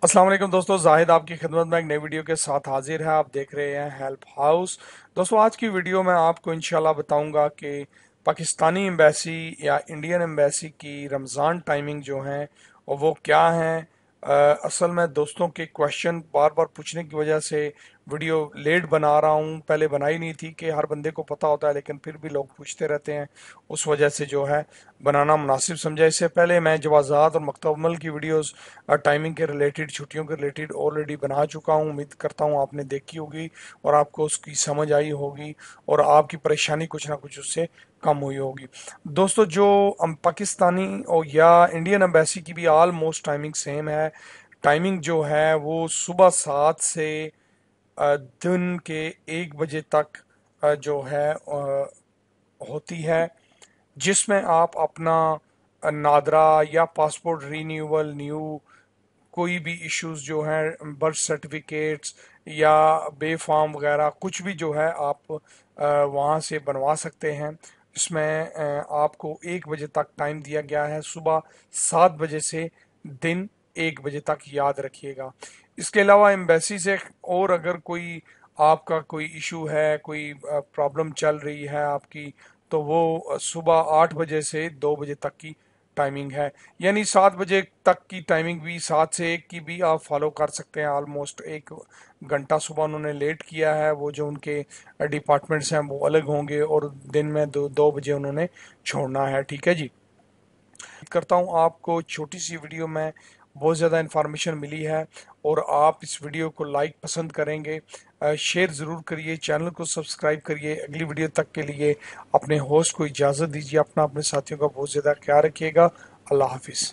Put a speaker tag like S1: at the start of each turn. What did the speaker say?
S1: अस्सलाम वालेकुम दोस्तों, जाहिद आपकी खिदमत में एक नई वीडियो के साथ हाजिर है। आप देख रहे हैं हेल्प हाउस। दोस्तों, आज की वीडियो में आपको इंशाल्लाह बताऊंगा कि पाकिस्तानी एम्बेसी या इंडियन एम्बेसी की रमज़ान टाइमिंग जो है और वो क्या है। असल में दोस्तों के क्वेश्चन बार बार पूछने की वजह से वीडियो लेट बना रहा हूँ। पहले बनाई नहीं थी कि हर बंदे को पता होता है, लेकिन फिर भी लोग पूछते रहते हैं, उस वजह से जो है बनाना मुनासिब समझा। इससे पहले मैं जवाज़ात और मकतबल की वीडियोस टाइमिंग के रिलेटेड, छुट्टियों के रिलेटेड ऑलरेडी बना चुका हूँ। उम्मीद करता हूँ आपने देखी होगी और आपको उसकी समझ आई होगी और आपकी परेशानी कुछ ना कुछ उससे कम हुई होगी। दोस्तों, जो पाकिस्तानी और या इंडियन एम्बेसी की भी ऑलमोस्ट टाइमिंग सेम है। टाइमिंग जो है वो सुबह 7 से दिन के 1 बजे तक जो है होती है, जिसमें आप अपना नादरा या पासपोर्ट रीन्यूअल, न्यू कोई भी इश्यूज जो हैं, बर्थ सर्टिफिकेट्स या बे फॉर्म वगैरह कुछ भी जो है आप वहाँ से बनवा सकते हैं। इसमें आपको 1 बजे तक टाइम दिया गया है, सुबह 7 बजे से दिन 1 बजे तक, याद रखिएगा। इसके अलावा एम्बेसी से और अगर कोई आपका कोई इशू है, कोई प्रॉब्लम चल रही है आपकी, तो वो सुबह 8 बजे से 2 बजे तक की टाइमिंग है। यानी 7 बजे तक की टाइमिंग भी, 7 से 1 की भी आप फॉलो कर सकते हैं। ऑलमोस्ट 1 घंटा सुबह उन्होंने लेट किया है, वो जो उनके डिपार्टमेंट्स हैं वो अलग होंगे, और दिन में 2 बजे उन्होंने छोड़ना है। ठीक है जी। उम्मीद करता हूँ आपको छोटी सी वीडियो में बहुत ज़्यादा इन्फॉर्मेशन मिली है और आप इस वीडियो को लाइक पसंद करेंगे। शेयर ज़रूर करिए, चैनल को सब्सक्राइब करिए। अगली वीडियो तक के लिए अपने होस्ट को इजाज़त दीजिए। अपना, अपने साथियों का बहुत ज़्यादा ख्याल रखिएगा। अल्लाह हाफिज़।